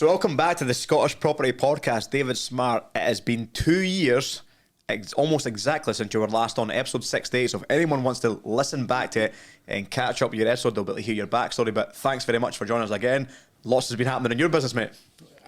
So welcome back to the Scottish Property Podcast. David Smart, it has been 2 years, almost exactly, since you were last on episode 68. So if anyone wants to listen back to it and catch up your episode, they'll be able to hear your backstory. But thanks very much for joining us again. Lots has been happening in your business, mate.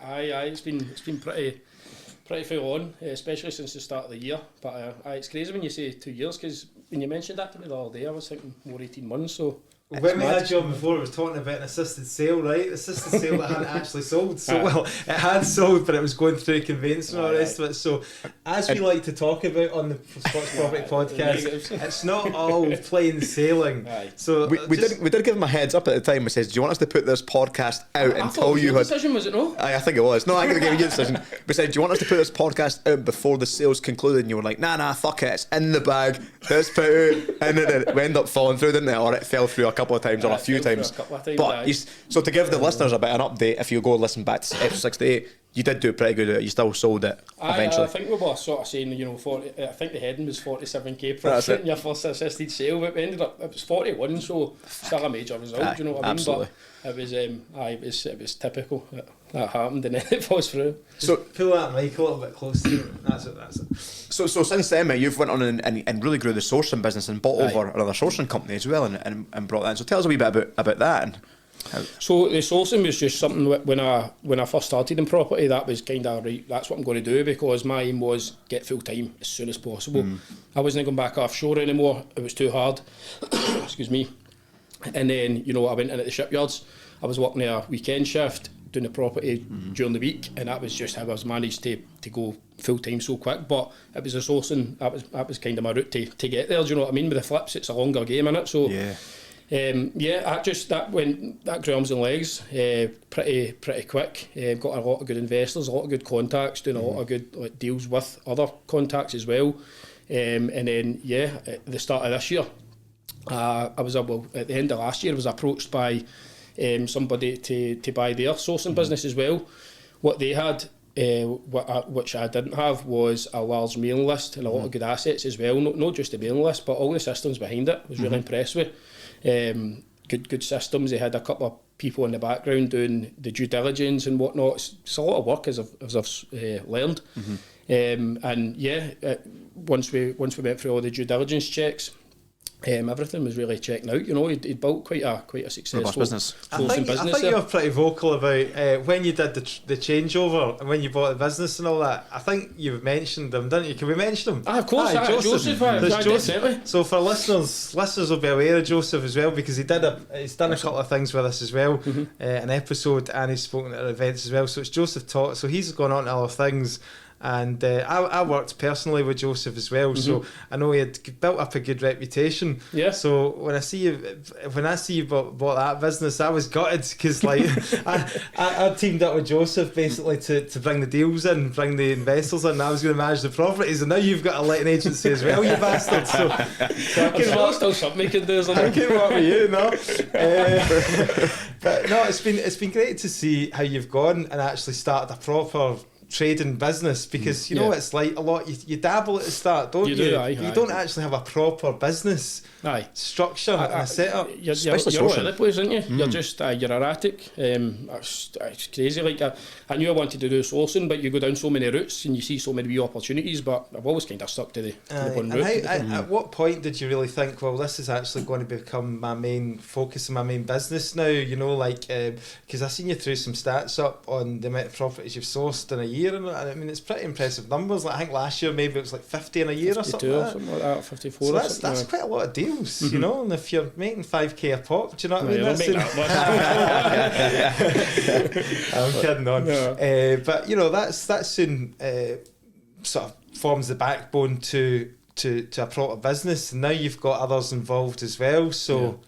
Aye, it's been pretty full on, especially since the start of the year. But it's crazy when you say 2 years, because when you mentioned that to me the other day, I was thinking more 18 months. So when we had you on before, we was talking about an assisted sale, right? Assisted sale that hadn't actually sold. So, well, it had sold, but it was going through conveyancing and all the rest of it. So, as we like to talk about on the Scottish Property Podcast, it's not all plain sailing. So we did give him a heads up at the time. We says, "Do you want us to put this podcast out until you had?" Decision, was it no? I think it was. No, I'm going to give you a decision. We said, "Do you want us to put this podcast out before the sales concluded?" And you were like, "Nah, fuck it. It's in the bag. Let's put it out." And then we ended up falling through, didn't it? Or it fell through a couple of times, or a few times. But so to give the listeners a bit of an update, if you go listen back to episode 68, you did do pretty good. You still sold it eventually. I think we were sort of saying, 40. I think the heading was 47k profit in your first assisted sale, but we ended up it was 41, so still a major result. Do you know what I mean? Absolutely. But it was typical that happened, and then it falls through. So pull that mic a little bit closer. That's it. So since then, mate, you've went on and really grew the sourcing business and bought over another sourcing company as well, and brought that in. So tell us a wee bit about that. And so the sourcing was just something when I first started in property, that was kind of right. That's what I'm going to do, because my aim was get full time as soon as possible. I wasn't going back offshore anymore. It was too hard. Excuse me. And then I went in at the shipyards. I was working a weekend shift, doing the property during the week, and that was just how I was managed to go full time so quick. But it was the sourcing that was kind of my route to get there. Do you know what I mean? With the flips, it's a longer game, innit? So that grew arms and legs pretty quick. Got a lot of good investors, a lot of good contacts, doing a lot of good deals with other contacts as well. And then at the start of this year, at the end of last year, I was approached by somebody to buy their sourcing business as well. What they had, which I didn't have, was a large mailing list and a lot of good assets as well. Not just the mailing list, but all the systems behind it. I was really impressed with. Good systems. They had a couple of people in the background doing the due diligence and whatnot. It's a lot of work, as I've learned. Once we went through all the due diligence checks, everything was really checking out. He'd built quite a successful business. I think you were pretty vocal about when you did the changeover and when you bought the business and all that. I think you've mentioned them, didn't you? Can we mention them? Of course, Joseph. Definitely. So for listeners will be aware of Joseph as well, because he's done a couple of things with us as well, an episode, and he's spoken at events as well. So it's Joseph Taught. So he's gone on to other things. And I worked personally with Joseph as well, so I know he had built up a good reputation. Yeah. So when I see you bought that business, I was gutted, because I teamed up with Joseph basically to bring the deals in, bring the investors in. And I was going to manage the properties, and now you've got a letting agency as well, you bastard. So I can work. Still something you can do. I can work with you, no. But no, it's been great to see how you've gone and actually started a proper trading business, because it's like a lot you dabble at the start, don't you? You don't actually have a proper business structure and a setup. You're all over the place, aren't you? You're just you're erratic. It's crazy. Like I knew I wanted to do sourcing, but you go down so many routes and you see so many wee opportunities. But I've always kind of stuck to the one route. At what point did you really think, well, this is actually going to become my main focus and my main business now? Because I seen you threw some stats up on the amount of properties you've sourced in a year, and I mean it's pretty impressive numbers. Like, I think last year maybe it was like 50 in a year or something like that. 54. So that's quite a lot of deals, and if you're making 5k a pop, do you know what I mean? I'm kidding on. No. But that's soon sort of forms the backbone to a proper business, and now you've got others involved as well. So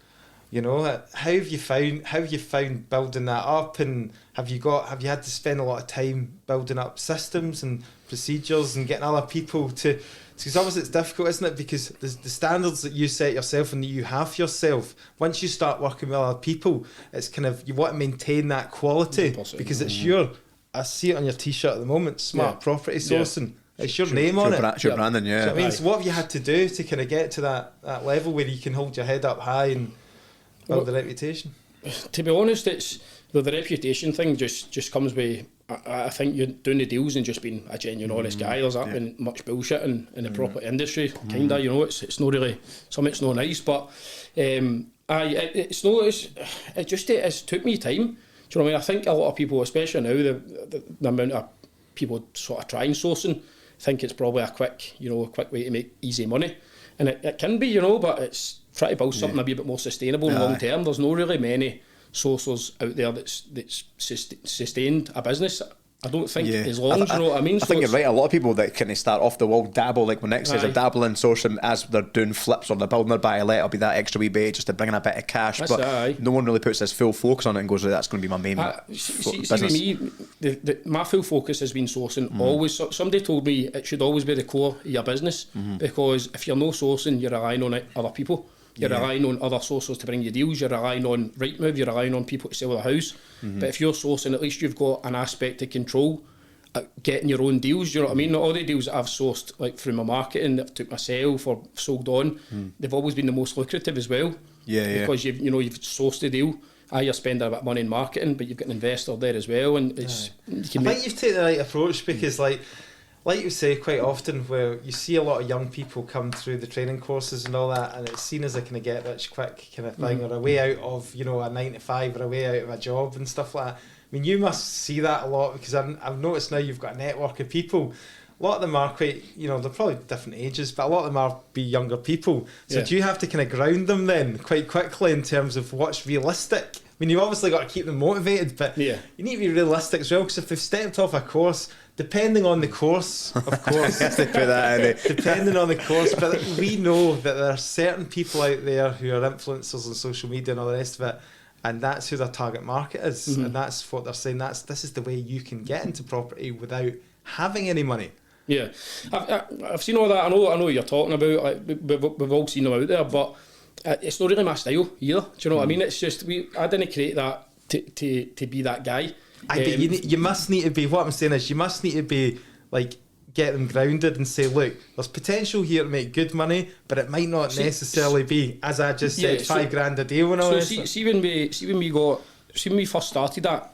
how have you found building that up, and have you had to spend a lot of time building up systems and procedures and getting other people to, because obviously it's difficult, isn't it, because the standards that you set yourself and that you have for yourself, once you start working with other people, it's kind of, you want to maintain that quality, because it's I see it on your t-shirt at the moment, Smart Property Sourcing. It's your name on it. It's your branding, So it means, what have you had to do to kind of get to that level where you can hold your head up high and build a reputation? To be honest, it's Well, the reputation thing just comes with, I think you're doing the deals and just being a genuine, honest guy. There's not been much bullshit in the property industry, kinda. You know, it's not really something. It's not nice, but it took me time. Do you know what I mean? I think a lot of people, especially now, the amount of people sort of trying sourcing, think it's probably a quick way to make easy money, and it can be, you know, but it's try to build something a wee bit more sustainable and long term. There's no really many sourcers out there that's sustained a business. I don't think as long as, you know what I mean. I think you're right. A lot of people that kind of start off the wall dabble, like when Nick says they're dabbling sourcing as they're doing flips or they're building their buy-to-let, it'll be that extra wee bit just to bring in a bit of cash. But no one really puts this full focus on it and goes, that's going to be my main business. See with me, my full focus has been sourcing. Always. Somebody told me it should always be the core of your business, because if you're no sourcing, you're relying on other people. You're relying on other sources to bring you deals. You're relying on Rightmove. You're relying on people to sell the house. But if you're sourcing, at least you've got an aspect of control at getting your own deals. You know what I mean? Not all the deals that I've sourced, like through my marketing, that I've took myself or sold on, they've always been the most lucrative as well. Because you've sourced the deal. You're spending a bit of money in marketing, but you've got an investor there as well, and it's. I think you've taken the right approach, because like you say quite often, where you see a lot of young people come through the training courses and all that, and it's seen as a kind of get rich quick kind of thing, or a way out of, you know, a 9 to 5, or a way out of a job and stuff like that. I mean, you must see that a lot, because I've noticed now you've got a network of people. A lot of them are quite, you know, they're probably different ages, but a lot of them are younger people. So do you have to kind of ground them then quite quickly in terms of what's realistic? I mean, you obviously got to keep them motivated, but you need to be realistic as well, because if they've stepped off a course, depending on the course, of course, depending on the course, but we know that there are certain people out there who are influencers on social media and all the rest of it, and that's who their target market is, and that's what they're saying. This is the way you can get into property without having any money. Yeah, I've seen all that. I know what you're talking about. Like, we've all seen them out there, but it's not really my style either. Do you know what I mean? It's just I didn't create that to be that guy. But you must need to be. What I'm saying is, you must need to be like, get them grounded and say, look, there's potential here to make good money, but it might not necessarily be, as I just said, $5,000 a day. When when we first started that,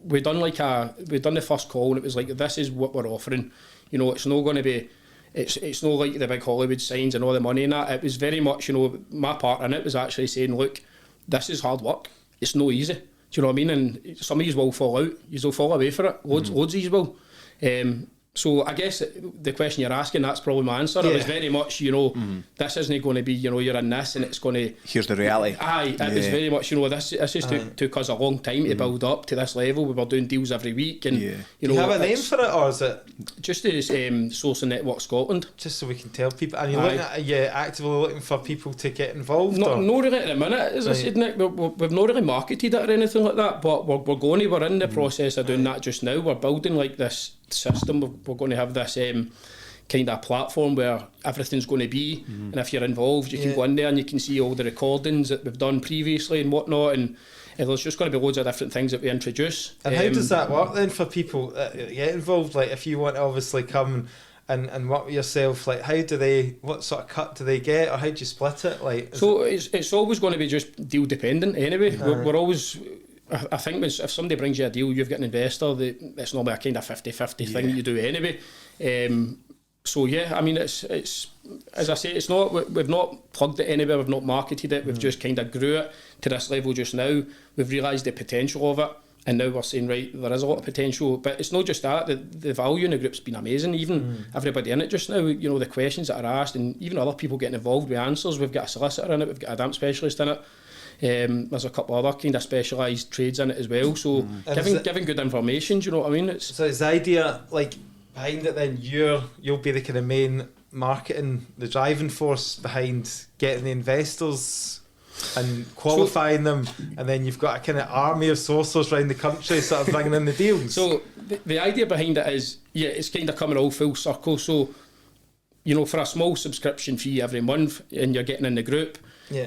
we done the first call, and it was like, this is what we're offering. You know, it's not going to be. It's not like the big Hollywood signs and all the money and that. It was very much, you know, my part in it was actually saying, look, this is hard work. It's no easy. Do you know what I mean? And some of you will fall out. You will fall away for it. Loads of you will. So I guess the question you're asking, that's probably my answer. It was very much, you know, this isn't going to be, you know, you're in this and it's going to... Here's the reality. It was very much, you know, this just took us a long time to build up to this level. We were doing deals every week. And, you know, do you have a name for it, or is it... Just as Sourcing Network Scotland. Just so we can tell people. And are you actively looking for people to get involved? No really at the minute. As I said, Nick, we've not really marketed it or anything like that, but we're in the process of doing that just now. We're building like this system. We're going to have this kind of platform where everything's going to be, and if you're involved, you can go in there and you can see all the recordings that we've done previously and whatnot, and there's just going to be loads of different things that we introduce. And how does that work then for people that get involved? Like, if you want to obviously come and work with yourself, like, what sort of cut do they get, or how do you split it? Like, it's always going to be just deal dependent anyway. We're always... I think if somebody brings you a deal, you've got an investor, it's normally a kind of 50-50 thing that you do anyway. So yeah, I mean, it's as I say, it's not, we've not plugged it anywhere, we've not marketed it, we've just kind of grew it to this level just now. We've realised the potential of it, and now we're saying, right, there is a lot of potential, but it's not just that, the value in the group's been amazing. Even everybody in it just now, you know, the questions that are asked, and even other people getting involved with answers. We've got a solicitor in it, we've got a damp specialist in it. There's a couple other kind of specialised trades in it as well, so giving good information, do you know what I mean? So is the idea, like, behind it then, you'll be the kind of main marketing, the driving force behind getting the investors and qualifying them, and then you've got a kind of army of sourcers around the country sort of bringing in the deals? So the idea behind it is, it's kind of coming all full circle. So, you know, for a small subscription fee every month, and you're getting in the group,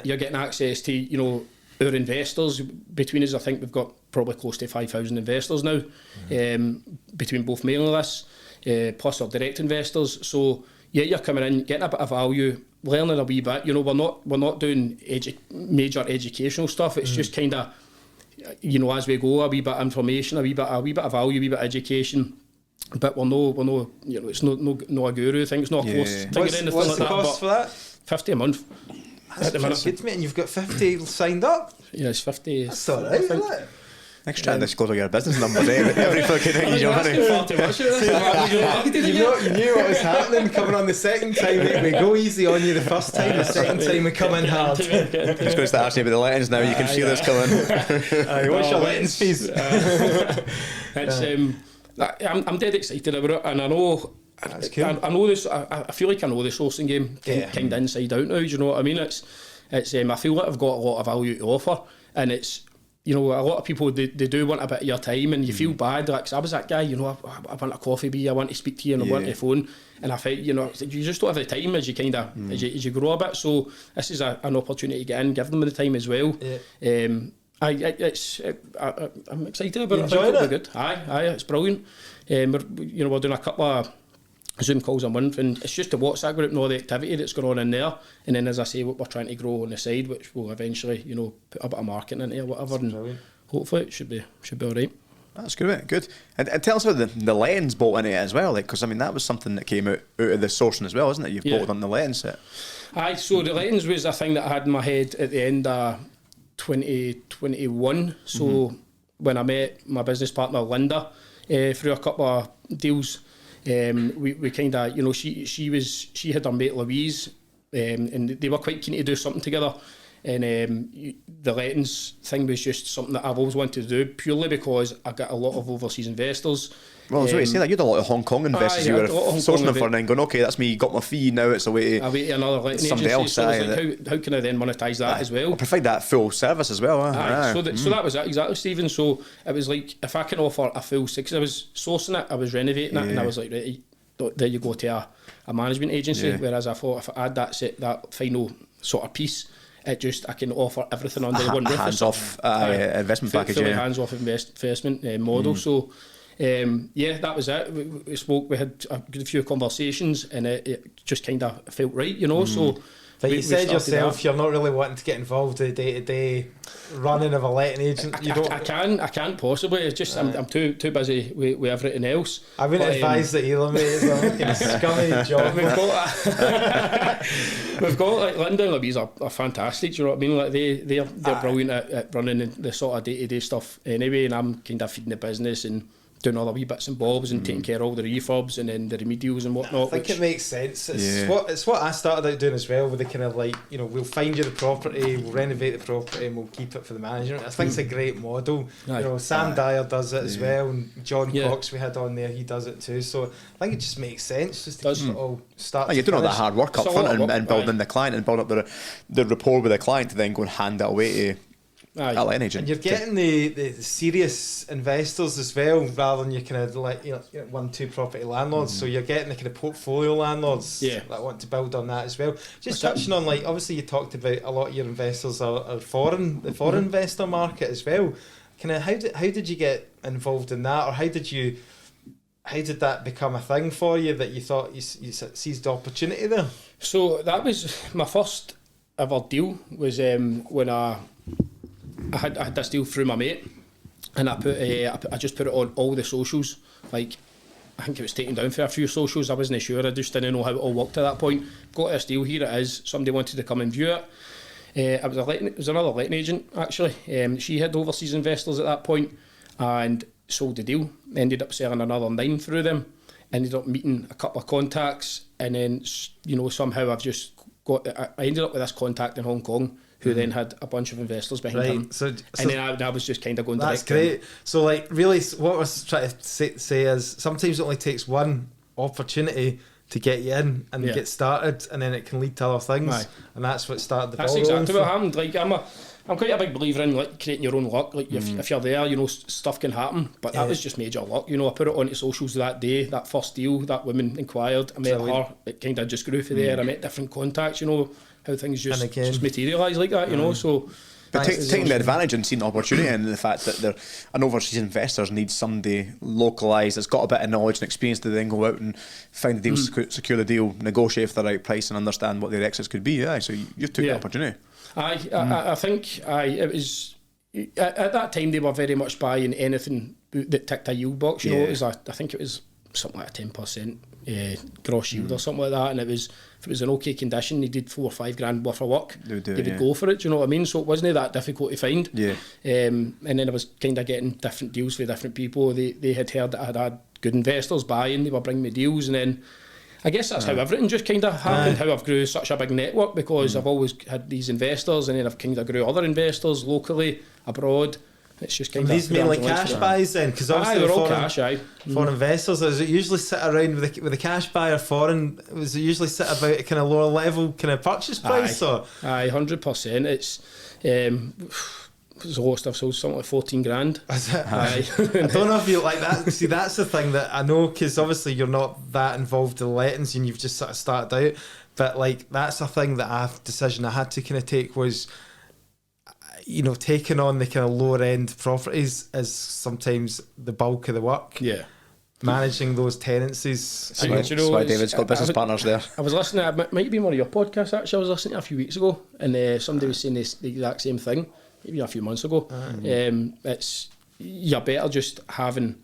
you're getting access to, you know, our investors. Between us, I think we've got probably close to 5,000 investors now, between both mailing lists, plus our direct investors. So you're coming in, getting a bit of value, learning a wee bit. You know, we're not doing major educational stuff. It's just kind of you know, as we go, a wee bit of information, a wee bit of value, a wee bit of education. But we're no, you know, it's no a guru thing. It's not a course thing or anything What's like the that. cost for that? 50 a month. That's good, mate. And you've got 50 signed up. Yeah, it's 50. That's all right, isn't it? Next try to disclose all your business numbers, every fucking thing you You're asking far too much. You knew what was happening coming on the second time. We go easy on you the first time, the second time we come in hard. I'm just going to start asking you about the lettings now. You can see this coming. What's your lettings fees? I'm dead excited about it, and I know. That's cool. I know this. I feel like I know the sourcing game kind of inside out now. Do you know what I mean? It's. I feel like I've got a lot of value to offer, and it's. You know, a lot of people they do want a bit of your time, and you feel bad. Like, 'cause I was that guy. You know, I want a coffee beer, I want to speak to you, and I want a phone. And I felt, you know, you just don't have the time as you kind of as you grow a bit. So this is an opportunity to get in, give them the time as well. Yeah. I'm excited about it. Enjoying it? Good. Aye, it's brilliant. We're doing a couple of Zoom calls a month, and it's just the WhatsApp group and all the activity that's going on in there. And then, as I say, what we're trying to grow on the side, which will eventually, you know, put a bit of marketing into or whatever, and hopefully it should be all right. That's good, mate. Good. And tell us about the lens bolt into it as well, like, because I mean that was something that came out of the sourcing as well, isn't it? You've bolted on the lens set. Aye, so the lens was a thing that I had in my head at the end of 2021. So when I met my business partner Linda through a couple of deals. We kind of, you know, she had her mate Louise, and they were quite keen to do something together. And the lettings thing was just something that I've always wanted to do, purely because I got a lot of overseas investors. Well, I was going to say that you had a lot of Hong Kong investors you were sourcing them for, and then going, okay, that's me, got my fee, now it's a way to another letting somebody agency. else. So like, how can I then monetise that as well? I'll provide that full service as well. So that was it, exactly, Stephen. So it was like, if I can offer a full six, I was sourcing it, I was renovating it, and I was like, right, there you go to a management agency. Whereas I thought if I add that final sort of piece, I can offer everything under one roof. Hands off investment package. Fully hands off investment model. So that was it. We spoke. We had a good few conversations, and it just kind of felt right, you know. So. But you said yourself you're not really wanting to get involved in the day-to-day running of a letting agent. I can't possibly. It's just I'm too busy with everything else. I wouldn't advise that either, mate. It's a fucking scummy job. We've got like Linda and Louise are fantastic. Do you know what I mean? Like they're brilliant at running the sort of day-to-day stuff anyway, and I'm kind of feeding the business and doing all the wee bits and bobs and taking care of all the refurbs and then the remedials and whatnot. I think it makes sense. It's what I started out doing as well, with the kind of like, you know, we'll find you the property, we'll renovate the property and we'll keep it for the management. I think it's a great model. You know, Sam Dyer does it as well, and John Cox we had on there, he does it too. So I think it just makes sense just to keep it all start. You're doing all that hard work up front and building the client and building up the rapport with the client to then go and hand it away to a letting agent. And you're getting the serious investors as well, rather than your kind of like, you know, 1-2 property landlords. So you're getting the kind of portfolio landlords that want to build on that as well. Just touching on, like, obviously you talked about a lot of your investors are foreign, the foreign investor market as well. Kind of how did you get involved in that, or how did that become a thing for you that you thought you seized the opportunity there? So that was my first ever deal. Was when I had this deal through my mate, and I just put it on all the socials. Like, I think it was taken down for a few socials. I wasn't sure. I just didn't know how it all worked at that point. Got this deal. Here it is. Somebody wanted to come and view it. It was another letting agent actually. She had overseas investors at that point, and sold the deal. Ended up selling another 9 through them. Ended up meeting a couple of contacts, and then, you know, somehow I've just got. I ended up with this contact in Hong Kong, who then had a bunch of investors behind him. And then I was just kind of going direct. That's great. So, like, really, what I was trying to say is sometimes it only takes one opportunity to get you in and get started, and then it can lead to other things. Aye. And that's what started the ball rolling. That's exactly what happened. Like, I'm quite a big believer in, like, creating your own luck. Like, if you're there, you know, stuff can happen. But that was just major luck. You know, I put it onto socials that day, that first deal, that woman inquired. I met her. It kind of just grew from there. I met different contacts, you know, how things just materialise like that, you know. So, but taking the advantage and seeing the opportunity and the fact that an overseas investors need somebody localised that's got a bit of knowledge and experience to then go out and find the deal, secure the deal, negotiate for the right price and understand what their exits could be. So you took the opportunity. I think it was, at that time they were very much buying anything that ticked a yield box. You know, it was I think it was something like a 10% gross yield or something like that, and it was, if it was in okay condition, they did 4 or 5 grand worth of work, they would go for it. Do you know what I mean? So it wasn't that difficult to find. And then I was kind of getting different deals for different people. They had heard that I had good investors buying, they were bringing me deals, and then I guess that's how everything just kind of happened, how I've grew such a big network, because I've always had these investors, and then I've kind of grew other investors locally, abroad. It's just kind of... These mainly cash buys then? Because obviously they're all cash, foreign investors, does it usually sit around with a cash buyer foreign, does it usually sit about a kind of lower level kind of purchase price? Aye, 100%. It's... there's a lot of stuff sold, something like 14 grand. Is it? Aye. I don't know if you like that. See, that's the thing that I know, because obviously you're not that involved in the lettings and you've just sort of started out, but like that's a thing that decision I had to kind of take was, you know, taking on the kind of lower end properties is sometimes the bulk of the work. Managing those tenancies. That's why David's got business partners there. I was listening, it might be one of your podcasts actually, I was listening to a few weeks ago, and somebody was saying the exact same thing, maybe a few months ago. It's, you're better just having,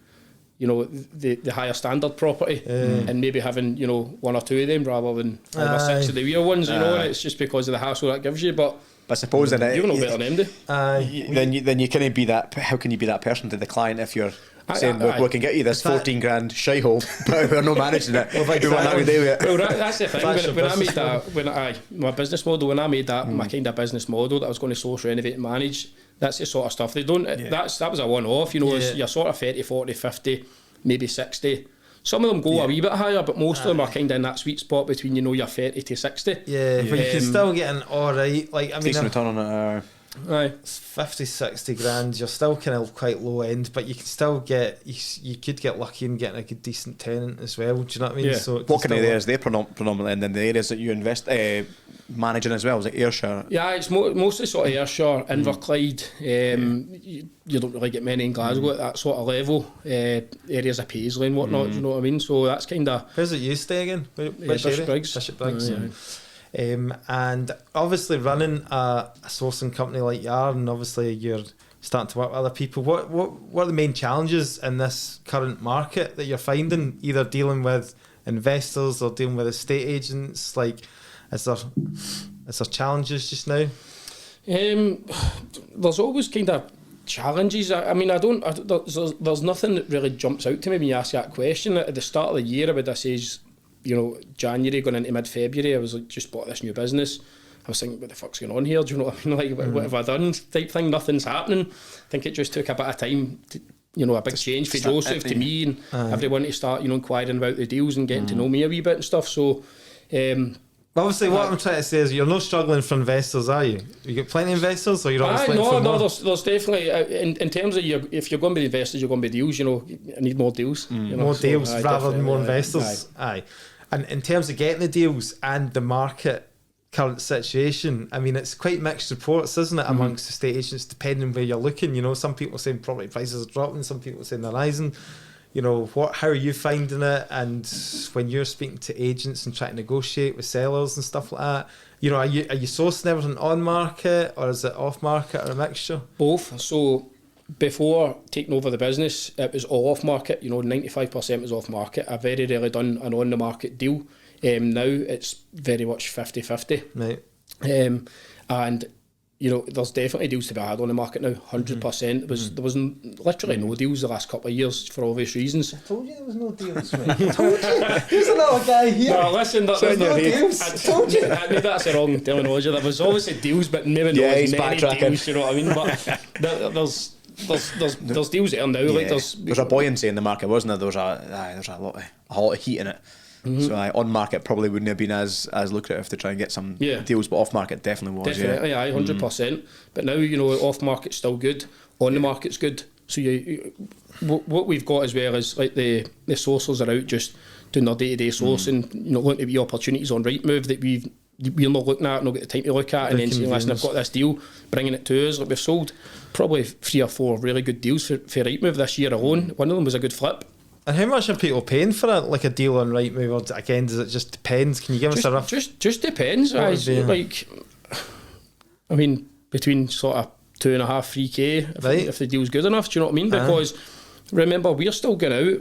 you know, the higher standard property, and maybe having, you know, 1 or 2 of them rather than 5 or 6 of the weird ones, you know, and it's just because of the hassle that gives you. But I suppose then you're no better than them, then you can't be that. How can you be that person to the client if you're saying we can get you this 14 grand shy hole, but we're not managing it? Well, that's the thing. When I made that, my business model, when I made that my kind of business model that I was going to source, renovate and manage, that's the sort of stuff they don't. That was a one-off. You know, you're sort of 30, 40, 50, maybe 60. Some of them go a wee bit higher, but most of them are kind of in that sweet spot between, you know, your 30 to 60. But you can still get an alright, like, I mean, decent return on it. 50, 60 grand, you're still kind of quite low end, but you can still get, you could get lucky in getting a good decent tenant as well. Do you know what I mean? So what kind of areas they're predominantly in the areas that you invest managing as well? Is it Ayrshire? Yeah, it's mostly sort of Ayrshire, Inverclyde. You don't really get many in Glasgow at that sort of level. Areas of Paisley and whatnot. Do you know what I mean? So that's kind of. Where's it you stay again? Bishopbriggs. Bishopbriggs. And obviously running a sourcing company like you are, and obviously you're starting to work with other people, what are the main challenges in this current market that you're finding, either dealing with investors or dealing with estate agents? Like, is there challenges just now? There's always kind of challenges. I mean, there's nothing that really jumps out to me when you ask that question. At the start of the year, I would have says, you know, January going into mid-February, I was like, just bought this new business. I was thinking, what the fuck's going on here? Do you know what I mean? Like, what have I done? Type thing. Nothing's happening. I think it just took a bit of time to, you know, a big change for Joseph to me and everyone to start, you know, inquiring about the deals and getting to know me a wee bit and stuff. So, obviously, what I'm trying to say is you're not struggling for investors, are you? You get plenty of investors, or you're always looking for more? There's definitely, in terms of if you're going to be investors, you're going to be deals, you know, I need more deals. You know, more deals rather than more investors. Aye. And in terms of getting the deals and the market current situation, I mean, it's quite mixed reports, isn't it, amongst estate agents, depending where you're looking. You know, some people are saying property prices are dropping, some people are saying they're rising. You know, how are you finding it? And when you're speaking to agents and trying to negotiate with sellers and stuff like that, you know, are you sourcing everything on market, or is it off market, or a mixture? Both. So before taking over the business, it was all off market. You know, 95% was off market. I've very rarely done an on the market deal. Now it's very much 50-50. Right. And you know, there's definitely deals to be had on the market now, 100%. There was literally no deals the last couple of years for obvious reasons. I told you there was no deals, mate. I told you. There's another guy here. No, listen, there's no deals. I told you. Maybe that's the wrong terminology. There was obviously deals, but maybe not as many deals, you know what I mean? But there's deals there now. Like there's a buoyancy in the market, wasn't there? There's a lot of heat in it. So on market probably wouldn't have been as lucrative to try and get some deals, but off market definitely was. Definitely, 100%. But now, you know, off market's still good, on the market's good. So what we've got as well is like the sourcers are out just doing their day-to-day sourcing, you know, looking to be opportunities on Rightmove that we're not looking at, not got the time to look at, and then saying, listen, I've got this deal, bringing it to us. Like, we've sold probably 3 or 4 really good deals for Rightmove this year alone. One of them was a good flip. And how much are people paying for it? Like a deal on Rightmove, or again, does it just depends? Can you give us a rough? Just depends. Like, I mean, between sort of 2.5, 3k Right. if the deal's good enough. Do you know what I mean? Because remember, we're still going out.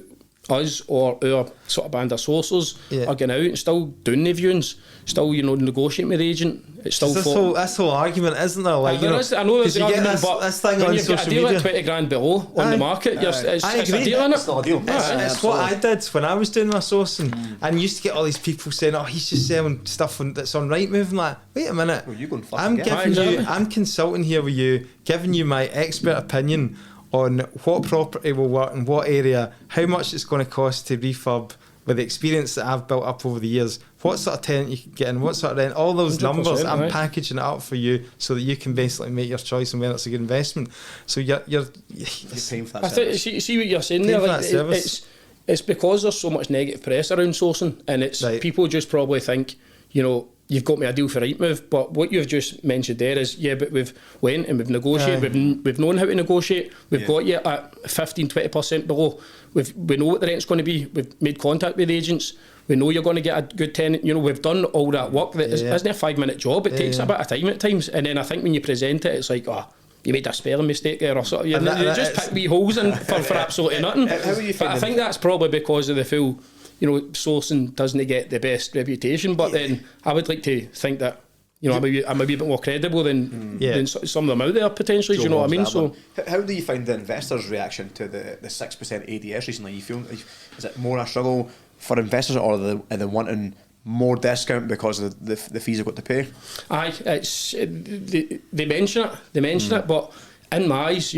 Us or our sort of band of sourcers are going out and still doing the viewings, still negotiating with the agent. It's still this whole argument, isn't there? Like, I know there's an argument, but this thing when on you've got a social deal media at 20 grand below on the market, it's I a agree. deal, innit? It's not a deal. It's what I did when I was doing my sourcing, and used to get all these people saying, "Oh, he's just selling stuff that's on Rightmove." I'm like, wait a minute, Well, you go and fucking I'm get it. giving you, I'm consulting here with you, giving you my expert opinion on what property will work in what area, how much it's going to cost to refurb, with the experience that I've built up over the years, what sort of tenant you can get in, what sort of rent, all those numbers, I'm packaging it up for you so that you can basically make your choice on whether it's a good investment. So you're paying for that I think, see what you're saying there. Like, it's because there's so much negative press around sourcing, and it's people just probably think, you've got me a deal for Rightmove, but what you've just mentioned there is, but we've went and we've negotiated, we've known how to negotiate, we've got you at 15-20% below, we know what the rent's going to be, we've made contact with agents, we know you're going to get a good tenant, we've done all that work, that isn't a 5-minute job, it takes a bit of time at times, and then I think when you present it, it's like, you made a spelling mistake there or something, you just pick wee holes in for absolutely nothing. But I think that's probably because of the full, sourcing doesn't get the best reputation, but then I would like to think that I'm a wee bit more credible than some of them out there potentially. Do you know what I mean? So how do you find the investors' reaction to the 6% ADS recently? You feel, is it more a struggle for investors, or are they wanting more discount because of the fees they've got to pay? Aye, it's they mention it, but in my eyes,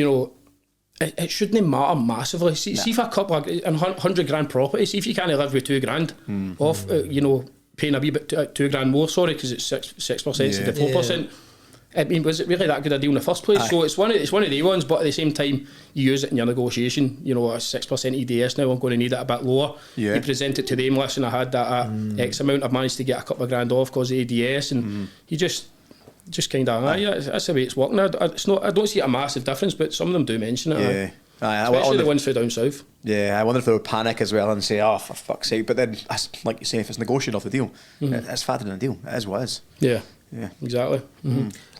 it shouldn't matter massively. See if a couple of 100 grand property, see if you can't live with 2 grand off, paying a wee bit 2 grand more, because it's 6% instead of 4%. I mean, was it really that good a deal in the first place? So it's one of the ones, but at the same time, you use it in your negotiation. A 6% EDS now, I'm going to need it a bit lower. You present it to them, listen, I had that at X amount, I've managed to get a couple of grand off because of ADS, and you just kind of, that's the way it's working. I don't see a massive difference, but some of them do mention it. Especially the ones for down south. Yeah, I wonder if they would panic as well and say, "Oh, for fuck's sake!" But then, like you say, if it's negotiated off the deal, it's factored in the deal. It is what it is. Yeah, exactly.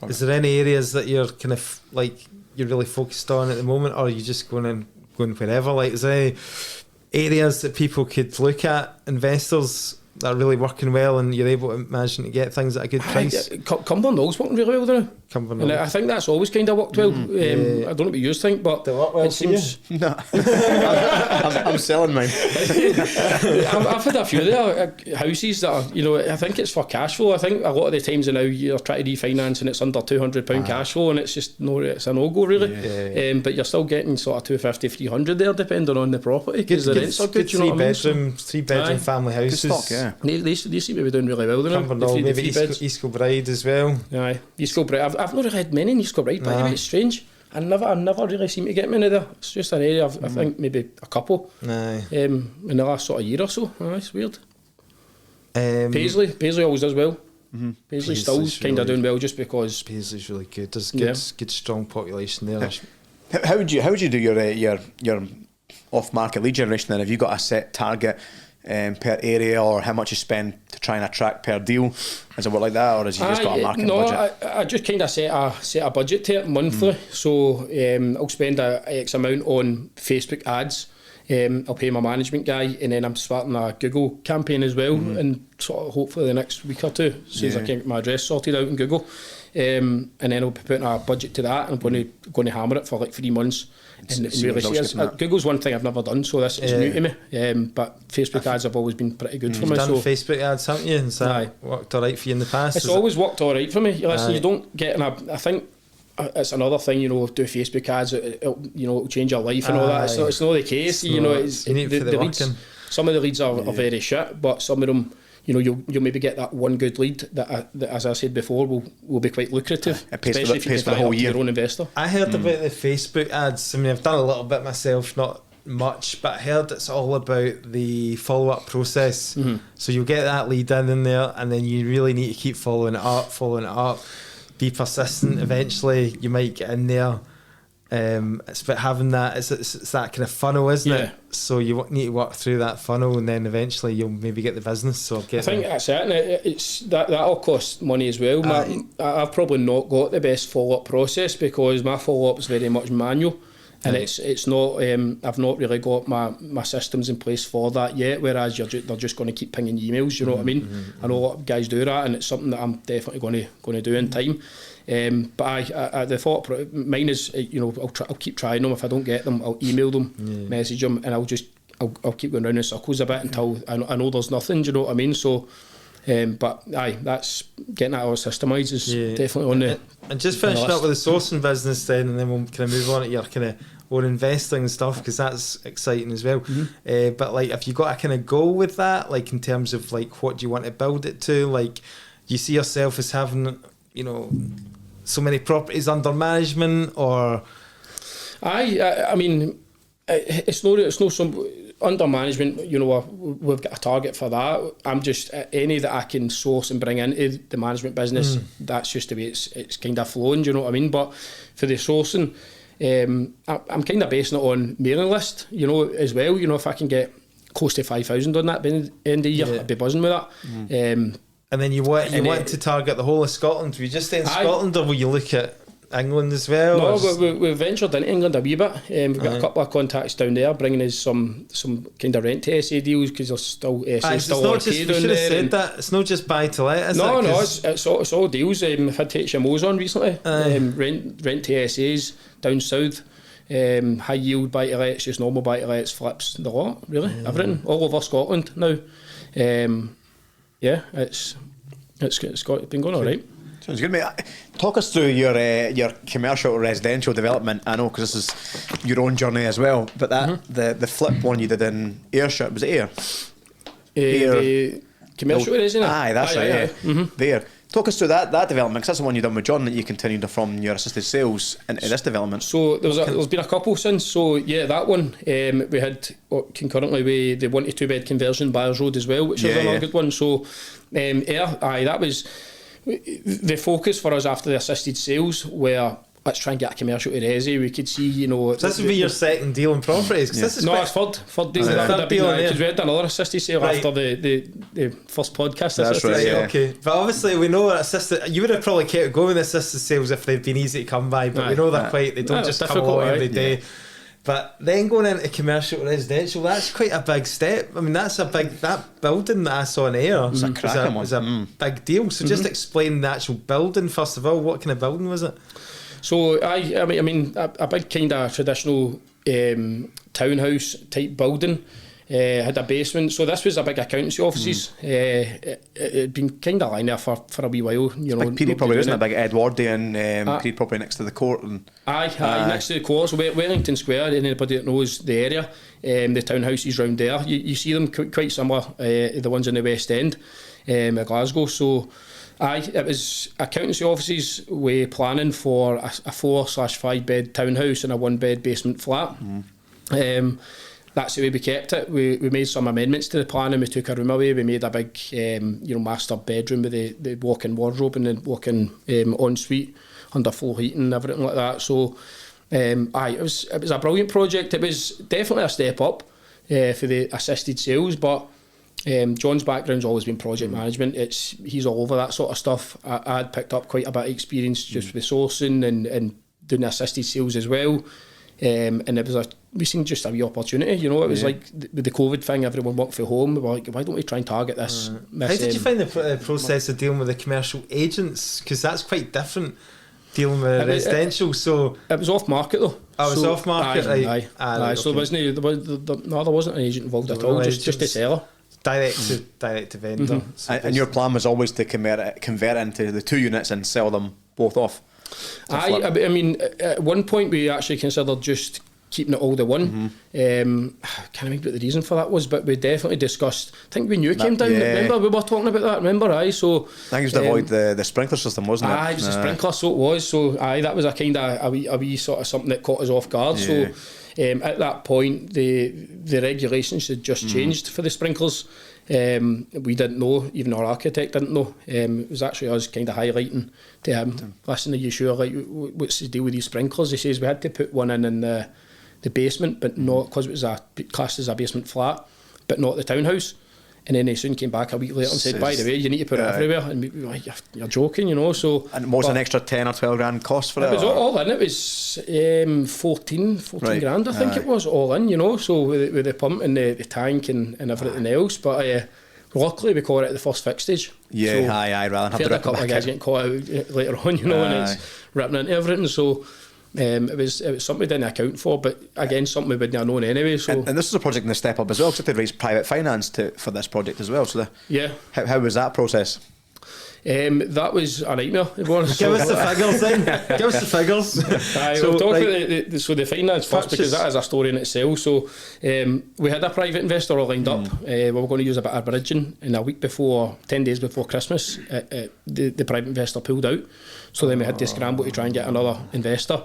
Is there any areas that you're kind of you're really focused on at the moment, or are you just going wherever? Like, is there any areas that people could look at, investors that are really working well, and you're able to imagine to get things at a good price? Cumberland All's working really well now. Cumberland, and I think that's always kind of worked well. I don't know what you think, but it seems. No, I'm selling mine. I've had a few there houses that are, I think it's for cash flow. I think a lot of the times now you're trying to refinance and it's under £200 cash flow, and it's just it's a no-go really. But you're still getting sort of 250, 300 there, depending on the property, because the rents are good. Three bedroom family houses. Good stock, yeah. They seem to be doing really well. Cumberland, maybe East Kilbride as well. Aye, East Kilbride. I've not really had many in East Kilbride, but it's strange. I never really seem to get many there. It's just an area, I think maybe a couple in the last sort of year or so. It's weird. Paisley always does well. Paisley still kind of doing well just because Paisley's really good. There's good strong population there. How would you do your off market lead generation then? Have you got a set target per area, or how much you spend to try and attract per deal? Is it work like that, or has you just got a marketing budget? I just kind of set a budget to it monthly. So I'll spend a X amount on Facebook ads. I'll pay my management guy, and then I'm starting a Google campaign as well, and sort of hopefully the next week or two, as soon as I can get my address sorted out in Google. And then I'll be putting a budget to that, and I'm going to hammer it for like 3 months. And really Google's one thing I've never done, so this is new to me. But Facebook ads have always been pretty good for me. You've done Facebook ads, haven't you? And so worked all right for you in the past. It's always worked all right for me. You don't get I think it's another thing, do Facebook ads, it'll change your life and all that. It's not the case. You need the leads, some of the leads are very shit, but some of them, you'll maybe get that one good lead that as I said before, will be quite lucrative, especially if you can buy your own investor. I heard about the Facebook ads. I mean, I've done a little bit myself, not much, but I heard it's all about the follow-up process. So you'll get that lead in there, and then you really need to keep following it up, be persistent. Eventually you might get in there, It's about having that. It's that kind of funnel, isn't it? So you need to work through that funnel, and then eventually you'll maybe get the business. Or get. I think that's it. And it's that'll cost money as well. I've probably not got the best follow-up process because my follow-up is very much manual, and it's not. I've not really got my systems in place for that yet. Whereas they're just going to keep pinging emails. You know what I mean? I know a lot of guys do that, and it's something that I'm definitely going to do in time. But I the thought mine is, I'll keep trying them. If I don't get them, I'll email them, message them, and I'll keep going round in circles a bit until I know there's nothing. Do you know what I mean? So, but that's getting that all systemised is definitely on the. And just finishing up with the sourcing business then, and then we'll kind of move on to your kind of own investing and stuff, because that's exciting as well. But like, if you got a kind of goal with that, like in terms of like what do you want to build it to, like you see yourself as having, so many properties under management, or I mean, it's no some under management. We've got a target for that. I'm just any that I can source and bring into the management business. That's just the way it's kind of flowing. Do you know what I mean? But for the sourcing, I'm kind of basing it on mailing list. As well. If I can get close to 5,000 on that by the end of the year, I'd be buzzing with that. And then you want to target the whole of Scotland. Were you just in Scotland, or will you look at England as well? No, we've ventured into England a wee bit. We've got a couple of contacts down there, bringing us some kind of rent to SA deals, because there's still SA still okay down there. Said that. It's not just buy to let, is it? No, it's all deals. I've had HMOs on recently. Rent to SAs down south. High yield buy to lets, just normal buy to lets, flips, the lot, really. Everything all over Scotland now. It's been going all right. Sounds good, mate. Talk us through your commercial residential development. I know, because this is your own journey as well. But that the flip one you did in Ayrshire, was it Ayr? The commercial residential. Aye, that's right. There. Talk us through that development, because that's the one you done with John that you continued from your assisted sales into this development. So there's been a couple since. So that one we had concurrently with the 1 to 2 bed conversion Byers Road as well, which was another good one. So that was the focus for us after the assisted sales, where let's try and get a commercial to Resi. We could see, So this would be your second deal in properties? This is it's third deal. Because we had another assisted sale after the first podcast. That's right, okay. But obviously we know you would have probably kept going with assisted sales if they'd been easy to come by, but we know they don't just come along every day. But then going into commercial residential, that's quite a big step. I mean, that building that I saw in Ayr was a big deal. So just explain the actual building first of all. What kind of building was it? So I mean a big kind of traditional townhouse type building. Had a basement, so this was a big accountancy offices. It'd been kind of lying there for a wee while. Like period property, isn't it? Big Edwardian period property next to the court. And next to the court. So Wellington Square. Anybody that knows the area, the townhouses round there, you see them quite similar. The ones in the West End, of Glasgow. So. It was accountancy offices with planning for a 4/5 bed townhouse and a 1 bed basement flat. That's the way we kept it. We made some amendments to the plan, and we took a room away. We made a big master bedroom with the walk-in wardrobe and the walk-in ensuite, underfloor heating and everything like that. So it was a brilliant project. It was definitely a step up for the assisted sales, but John's background's always been project management. He's all over that sort of stuff. I had picked up quite a bit of experience just with sourcing and doing the assisted sales as well. And we seen just a wee opportunity. It was like with the COVID thing, everyone worked from home. We were like, why don't we try and target this? How did you find the process of dealing with the commercial agents? Because that's quite different. Dealing with residential, so it was off market though. I was off market, aye. So there wasn't an agent involved at all. Just a seller. Direct to vendor. And your plan was always to convert into the 2 units and sell them both off. I mean, at one point we actually considered just keeping it all to one. Can't remember what the reason for that was, but we definitely discussed. I think when you came down, remember we were talking about that. Remember, So I think it was to avoid the sprinkler system, wasn't it? It was the sprinkler, so it was. So that was a kind of a wee sort of something that caught us off guard. So. At that point, the regulations had just changed for the sprinklers. We didn't know, even our architect didn't know. It was actually us kind of highlighting to him, listen, are you sure, like, what's the deal with these sprinklers? He says we had to put one in the basement, but not, because it was classed as a basement flat, but not the townhouse. And then he soon came back a week later and said, by the way, you need to put it everywhere. And we were like, you're joking, you know. So, and what was an extra 10 or 12 grand cost for it? It was all in. It was 14 right. grand, I think it was, all in, you know. So with the pump and the tank and everything else. But luckily we caught it at the first fix stage. Yeah, so rather than have to rip a couple of guys getting caught out later on, you know, and it's ripping into everything. So it was something we didn't account for, but again, something we wouldn't have known anyway. So and this is a project in the Step Up as well, because they raised private finance for this project as well. So how was that process? That was a nightmare. Give us the figures then. Give us the figures. So we'll talk about the finance first, because that is a story in itself. So we had a private investor all lined up. We were going to use a bit of bridging, and a week before, 10 days before Christmas, the private investor pulled out. So then we had to scramble to try and get another investor.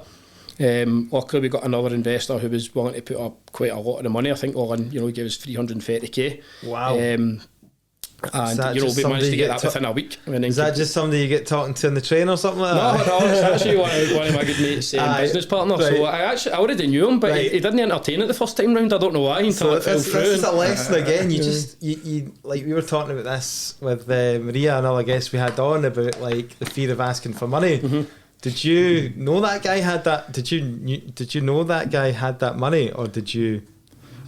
Luckily we got another investor who was willing to put up quite a lot of the money. I think all in, you know, he gave us 330k. Wow. And you know, we managed to get that within a week. Is that just somebody you get talking to in the train or something like that? No, it's actually one of my good mates' business partners. Right. So I already knew him, but he didn't entertain it the first time round. I don't know why. Until this is a lesson again. You like we were talking about this with Maria and other guests we had on about like the fear of asking for money. Mm-hmm. Did you know that guy had that? Did you know that guy had that money, or did you?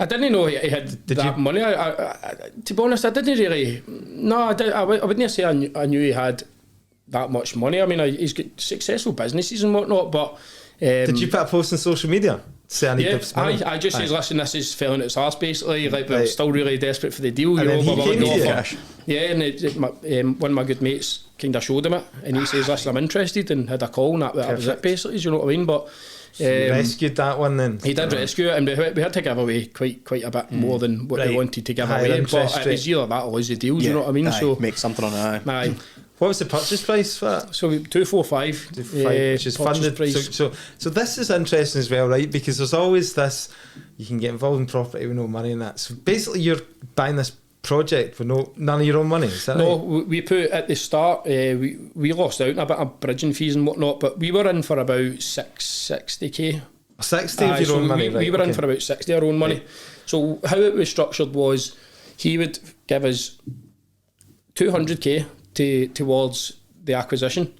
I didn't know he had money. To be honest, I didn't really. No, I wouldn't say I knew he had that much money. I mean, he's got successful businesses and whatnot, but... did you put a post on social media? Say I need this money? I just says, listen, this is filling its arse, basically. Like, we're still really desperate for the deal. And then he gave you cash. Yeah, and one of my good mates kind of showed him it, and he says, listen, I'm interested, and had a call, and that was it, basically, you know what I mean? But... So he rescued that one then? He did rescue it, and we had to give away quite a bit more than what we wanted to give away, but it was either that or lose the deal, you know what I mean? So make something on it. Aye. What was the purchase price for that? So 245, which is funded. So this is interesting as well, right? Because there's always this, you can get involved in property with no money and that. So basically you're buying this project with none of your own money, is that no, right? We put at the start, we lost out on a bit of bridging fees and whatnot, but we were in for about 60k. 60 of your own money, right? We were in for about 60 of our own money. Right. So how it was structured was, he would give us 200k towards the acquisition.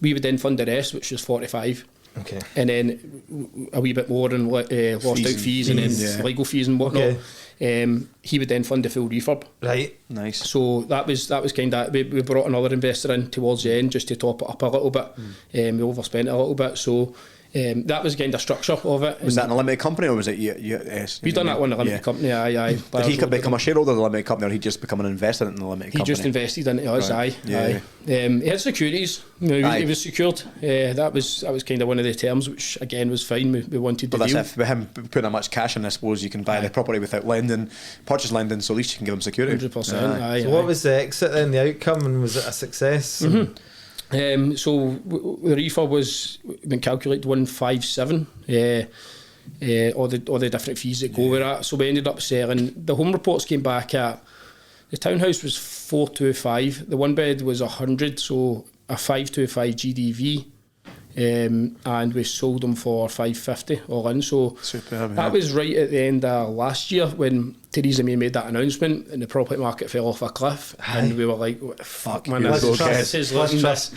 We would then fund the rest, which was 45. Okay. And then a wee bit more and lost out fees and then legal fees and whatnot. Okay. He would then fund the full refurb. Right. Nice. So that was kind of, we brought another investor in towards the end just to top it up a little bit. We overspent a little bit, so that was kind of structure of it. Was that an limited company, or was it yes? We done that one in a limited company. Aye. Did he become a shareholder of the limited company, or he just become an investor in the limited company? He just invested into us. Right. Aye. He had securities. He was secured. That was kind of one of the terms, which again was fine. We wanted the deal. That's with him putting that much cash in, I suppose you can buy the property without purchase lending, so at least you can give him security. 100%. Aye. So what was the exit then? The outcome, and was it a success? Mm-hmm. So the refurb was been calculated 157. All the different fees that go with that. So we ended up selling. The home reports came back at, the townhouse was 425. The one bed was 100. So a 525 GDV. And we sold them for 550 all in. So superb, that was right at the end of last year when Theresa May made that announcement and the property market fell off a cliff. And we were like, fuck man, this is losing this.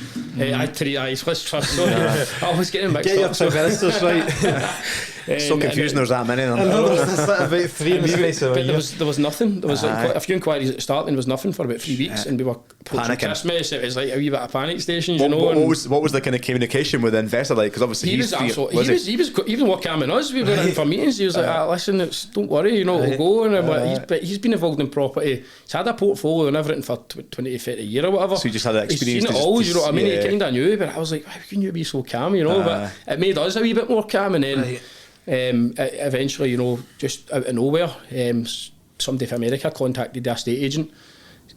Let's trust. Sorry, I was getting mixed up. Get your ministers right. So confusing, there's that many. I know there's about 3 in the space of a year. There was nothing. There was quite a few inquiries at the start, and there was nothing for about 3 weeks, and we were panicking. Christmas. It was like a wee bit of panic stations, you know. What was the kind of communication with the investor like? Because obviously he was even more calm than us. We were in for meetings. He was like, listen, don't worry, you know, we'll go. And he's been involved in property. He's had a portfolio and everything for 20 to 30 years or whatever. So he just had that experience. He's seen it all, you know what I mean? He kind of knew, but I was like, how can you be so calm, you know? But it made us a wee bit more calm, and then eventually, you know, just out of nowhere, somebody from America contacted the estate agent.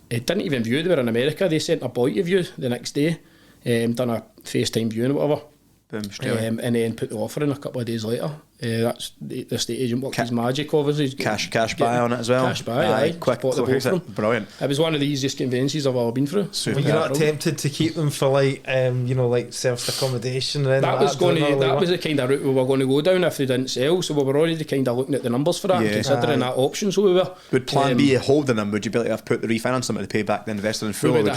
It didn't even view, they were in America. They sent a boy to view the next day, done a FaceTime viewing or whatever. Boom, and then put the offer in a couple of days later. That's the estate agent worked his magic, obviously. Cash buy on it as well. Cash buy, quick exit. Brilliant. It was one of the easiest conveyances I've ever been through. Were you not tempted to keep them for like self accommodation? That was the kind of route we were going to go down if they didn't sell. So we were already kind of looking at the numbers for that and considering that option. So we were. Would Plan B holding them? Would you be able to have put the refinance them to pay back the investor in full? We would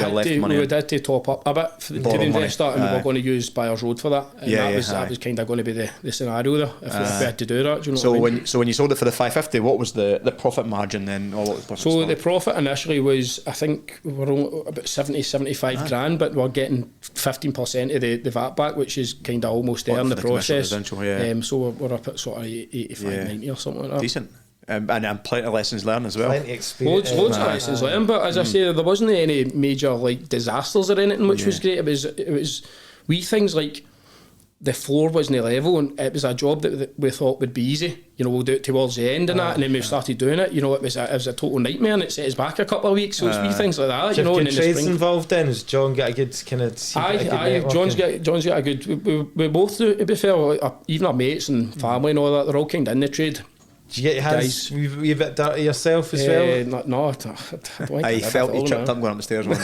have to top up a bit to the investor, and we were going to use Buyers Road for that. And that was kind of going to be the scenario there if we had to do that. Do you know what I mean? So when you sold it for the 550, what was the profit margin then? So the profit initially was, I think we were only about 75 grand, but we're getting 15% of the VAT back, which is kind of almost there in the process. So we're up at sort of 85, 90 or something like that. Decent. And plenty of lessons learned as well. Plenty experience. Loads of lessons learned, but as I say, there wasn't any major like disasters or anything, which was great. It was wee things like the floor wasn't level, and it was a job that we thought would be easy. We'll do it towards the end and that, and then we started doing it. It was a total nightmare, and it set us back a couple of weeks. So it's wee things like that. Do you have and good trades involved then? Has John got a good kind of? John's got a good. We both do. To be fair, even our mates and family and all that, they're all kind of in the trade. Did you get your hands a bit dirty yourself as well? No, I don't think I felt you tripped up going up the stairs one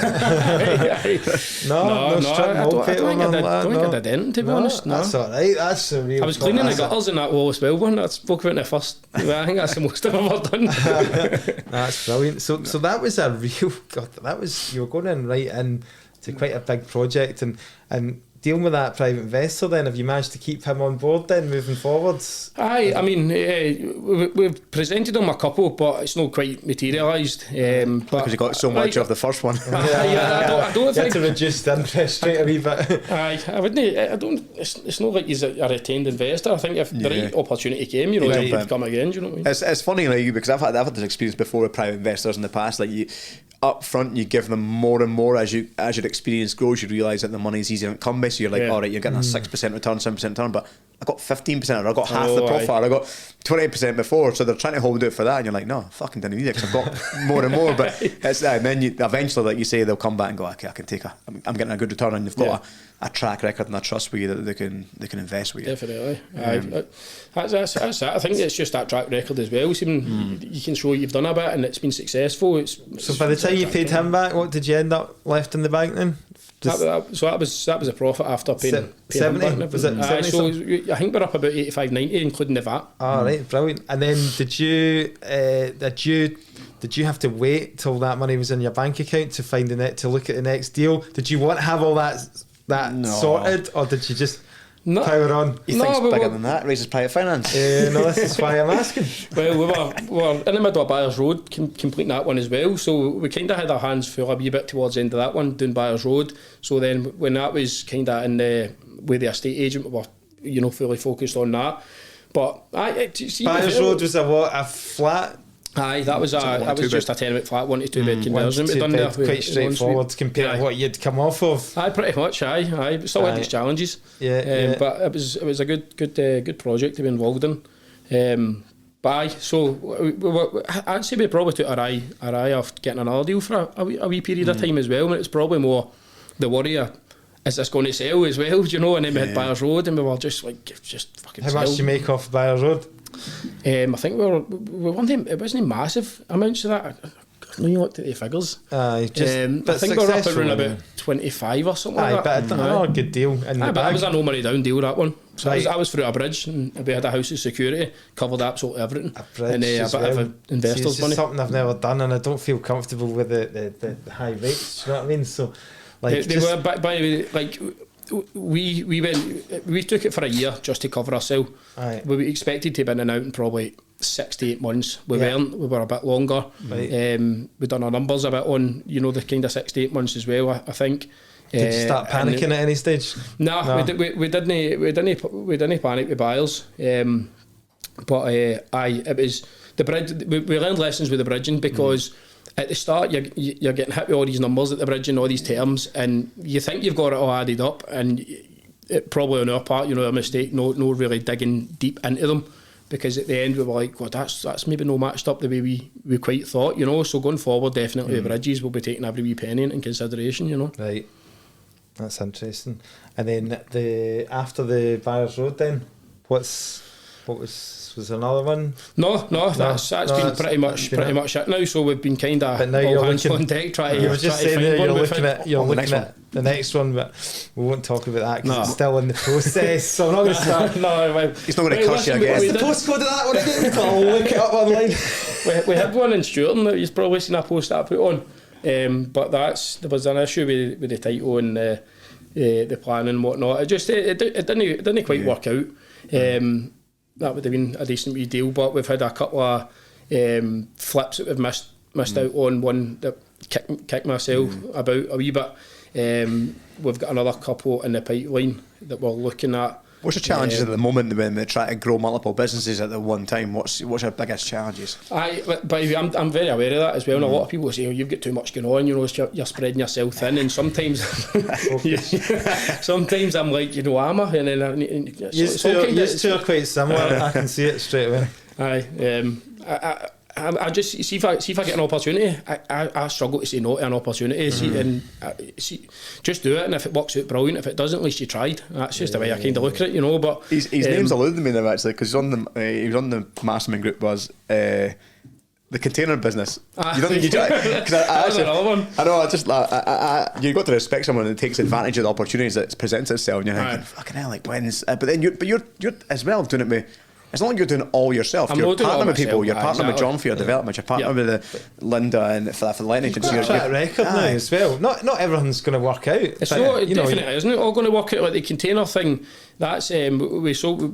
No, I don't think I did anything, to be honest. No. That's alright, that's a real... I was cleaning the gutters in that Wallace Well one. I spoke about in the first... I think that's the most I've ever done. That's brilliant. So that was a real... God, that was... You were going in right in to quite a big project, and dealing with that private investor then, have you managed to keep him on board then moving forwards? I mean, we've presented him a couple, but it's not quite materialised. Because he got so much of the first one. I don't think... You had to reduce the interest rate a wee bit. I don't... It's not like he's a retained investor. I think if the right opportunity came, he'd come again, do you know what I mean? It's funny, because I've had this experience before with private investors in the past. Like up front, you give them more and more as your experience grows. You realise that the money's easier to come by. So you're like, all right, you're getting a 6% return, 7% return, but I got 15%, or I got half the profit, or I got 20% before. So they're trying to hold it for that, and you're like, no, I fucking didn't need it because I've got more and more. But it's that, and then eventually, like you say, they'll come back and go, okay, I can take I'm getting a good return, and you've got a track record and a trust with you that they can invest with you. Definitely. That's it. I think it's just that track record as well. You can show you've done a bit and it's been successful. So by the time you paid him back, what did you end up left in the bank then? That was a profit after paying 70? Him back. Was it 70? So I think we're up about 85, 90, including the VAT. Right, brilliant. And then did you have to wait till that money was in your bank account to find to look at the next deal? Did you want to have all that sorted, or did you just power on? You think it's bigger than that? Raises private finance. No, this is why I'm asking. Well, we were in the middle of Buyers Road, completing that one as well. So we kind of had our hands full a wee bit towards the end of that one, doing Buyers Road. So then when that was kind of with the estate agent, we were fully focused on that. But Buyers Road was a flat. Aye, that was just a tenement flat, 1 to 2 bed conversion. We done there quite straightforward compared to what you'd come off of. Aye, pretty much. Aye, still had its challenges. But it was a good project to be involved in. But aye, so I'd say we probably took our eye off getting another deal for a wee period of time as well. And it's probably more the worry of, is this going to sell as well? Do you know? And then we had Buyers Road, and we were just like, just fucking. How much did you make off Buyers Road? I think we weren't. It wasn't massive amounts of that. I know you looked at the figures. I think we're up around about 25 or something like that. But a good deal. But that was a no money down deal, that one. So I was through a bridge, and we had a house of security, covered absolutely everything, and a bit of investors' money. It's something I've never done, and I don't feel comfortable with the high rates. Do you know what I mean? So, like, they were by the way, like. We took it for a year just to cover ourselves. We expected to be in and out in probably 6 to 8 months. We weren't. We were a bit longer. We done our numbers a bit on the kind of 6 to 8 months as well. I think. Did you start panicking at any stage? No. We didn't panic with buyers. But it was the bridge. We learned lessons with the bridging because. At the start, you're getting hit with all these numbers at the bridge and all these terms, and you think you've got it all added up, and it probably on our part, a mistake, no really digging deep into them, because at the end we were like, God, that's maybe no matched up the way we quite thought, So going forward, definitely the bridges will be taking every wee penny into consideration, Right, that's interesting. And then after the Buyers Road, then what's what was another one? No, that's been pretty much it now. So we've been kind of all hands on deck trying to. You were just saying there you're looking at the next one, but we won't talk about that because it's still in the process. So I'm not going to start. No, he's not going to curse you again. What's the postcode of that one again? I'll look it up online. we had one in Sturton that you've probably seen a post that I put on, but there was an issue with the title and the plan and whatnot. It didn't quite work out. That would have been a decent wee deal, but we've had a couple of flips that we've missed out on. One that kicked myself about a wee bit. We've got another couple in the pipeline that we're looking at. What's your challenges at the moment when we try to grow multiple businesses at the one time? What's your biggest challenges? But I'm very aware of that as well. And a lot of people say, you've got too much going on, you're spreading yourself thin. And sometimes I'm like, am I? And then you two are quite similar. I can see it straight away. I just see if I get an opportunity, I struggle to say no to an opportunity. Just do it, and if it works out, brilliant. If it doesn't, at least you tried. That's just the way I kind of look at it, But his name's eluded me now actually, because he was on the Masterman Group the container business. Because I know. You got to respect someone that takes advantage of the opportunities that presents itself, and you're thinking, fucking hell, like when's? But then you're as well doing it with. It's not like you're doing it all yourself. You're partnering with people. You're partnering with John for your development. You're partnering with Linda and for the Lane Agency. You've got a track record now as well. Not everything's going to work out. It's not definitely, isn't it? All going to work out like the container thing. That's we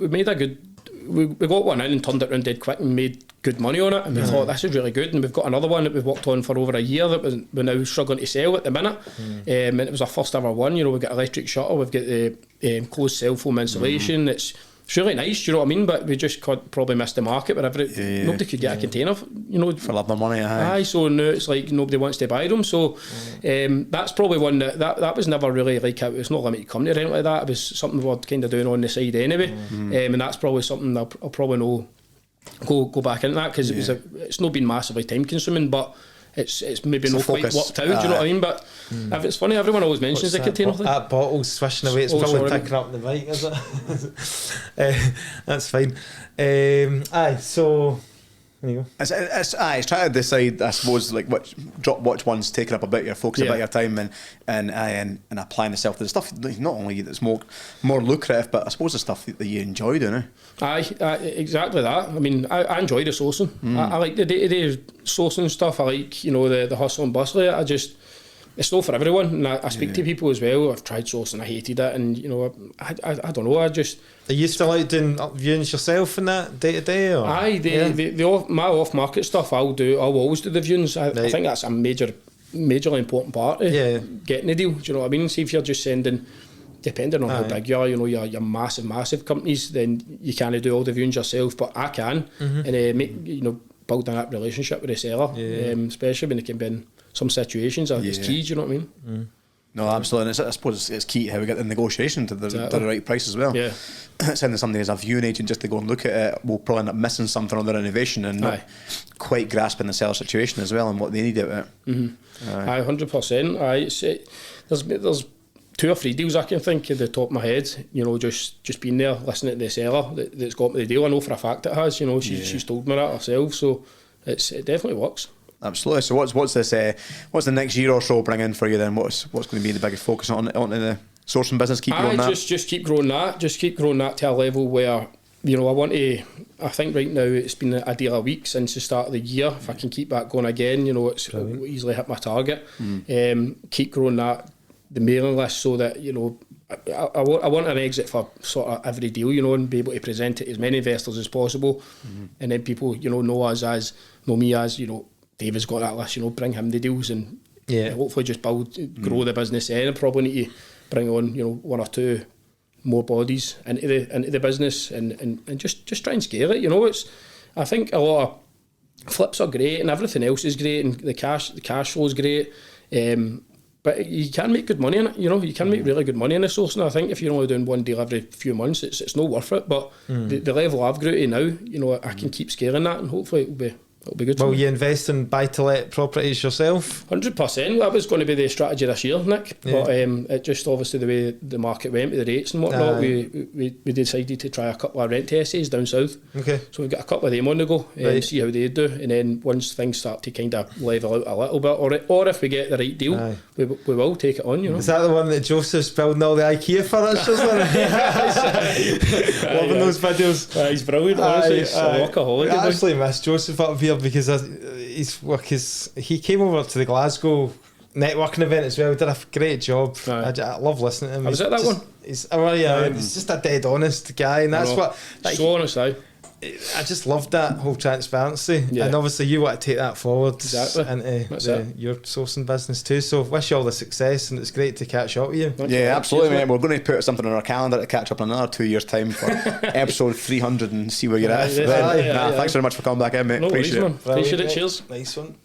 made a good. We got one in and turned it around dead quick and made good money on it, and we thought this is really good. And we've got another one that we've worked on for over a year that we're now struggling to sell at the minute. And it was our first ever one. We've got electric shutter, we've got the closed cell foam insulation. It's really nice, you know what I mean? But we just probably missed the market wherever nobody could get a container, for love of money. So now it's like nobody wants to buy them. So that's probably one that was never really like it's not a limited company or anything like that. It was something we were kind of doing on the side anyway, and that's probably something I'll probably know go back into that because it's not been massively time consuming, but it's maybe not quite worked out. Do you know what I mean? But if it's funny, everyone always mentions the container thing. That bottle's swishing away. It's probably picking up the mic, is it? That's fine. So there you go. It's trying to decide, I suppose, like which one's taking up a bit of your focus, a bit of your time, and applying yourself to the stuff. Not only that's more lucrative, but I suppose the stuff that you enjoy doing. Exactly that. I mean, I enjoy the sourcing. I like the day-to-day sourcing stuff. I like the hustle and bustle. It's not for everyone, and I speak to people as well. I've tried sourcing, I hated it, and I don't know. Are you still out doing viewings yourself in that day to day? My off market stuff I'll always do the viewings. I think that's a majorly important part of getting the deal. Do you know what I mean? See, if you're just sending, depending on how big you are, your massive companies, then you can't do all the viewings yourself. But I can, and building that relationship with the seller, especially when it can be in some situations, is key. Do you know what I mean? No, absolutely. And I suppose it's key how we get the negotiation to the right price as well. Yeah. Sending somebody as a viewing agent just to go and look at it will probably end up missing something on their innovation and not quite grasping the seller situation as well and what they need out of it. 100%. There's 2 or 3 deals I can think at the top of my head. Just being there, listening to the seller that's got me the deal. I know for a fact it has. She's told me that herself. So it definitely works. Absolutely. So what's the next year or so bringing for you then? What's going to be the biggest focus on the sourcing business? Keep growing that. Just keep growing that. Just keep growing that to a level where I want to. I think right now it's been a deal a week since the start of the year. If I can keep that going again, it's easily hit my target. Keep growing that, the mailing list, so that I want an exit for sort of every deal, and be able to present it to as many investors as possible, and then people know us as me as David's got that list, bring him the deals and hopefully just grow the business. And probably need to bring on 1 or 2 more bodies into the business and just try and scale it. I think a lot of flips are great and everything else is great and the cash flow is great, but you can make good money in it. You can make really good money in the sourcing. I think if you're only doing one deal every few months, it's not worth it. But the level I've grew to now, I can keep scaling that and hopefully it'll be it'll be good. Will you invest in buy-to-let properties yourself? 100%. That was going to be the strategy this year, Nick. Yeah. But it just obviously the way the market went with the rates and whatnot, we decided to try a couple of rent essays down south. Okay. So we've got a couple of them on the go, Right. see how they do, and then once things start to kind of level out a little bit, or if we get the right deal, Aye. we will take it on. You know. Is that the one that Joseph's building all the IKEA furniture on? Loving those videos. He's brilliant. Honestly, he's a workaholic. I actually miss Joseph up here because his work is. He came over to the Glasgow networking event as well. Did a great job. Aye. I love listening to him. Was it that one? He's just a dead honest guy, and that's what. Like, So honest, aye. I just loved that whole transparency, Yeah. and obviously you want to take that forward Exactly. into That's it. your sourcing business too. So wish you all the success, and it's great to catch up with you. Yeah, absolutely, mate. We're going to put something on our calendar to catch up in another 2 years' time for episode 300 and see where you're at. Aye, Then. aye, aye, Thanks very much for coming back in, mate. No worries, Appreciate it. man. Appreciate it. Brilliant, Cheers. mate. Nice one.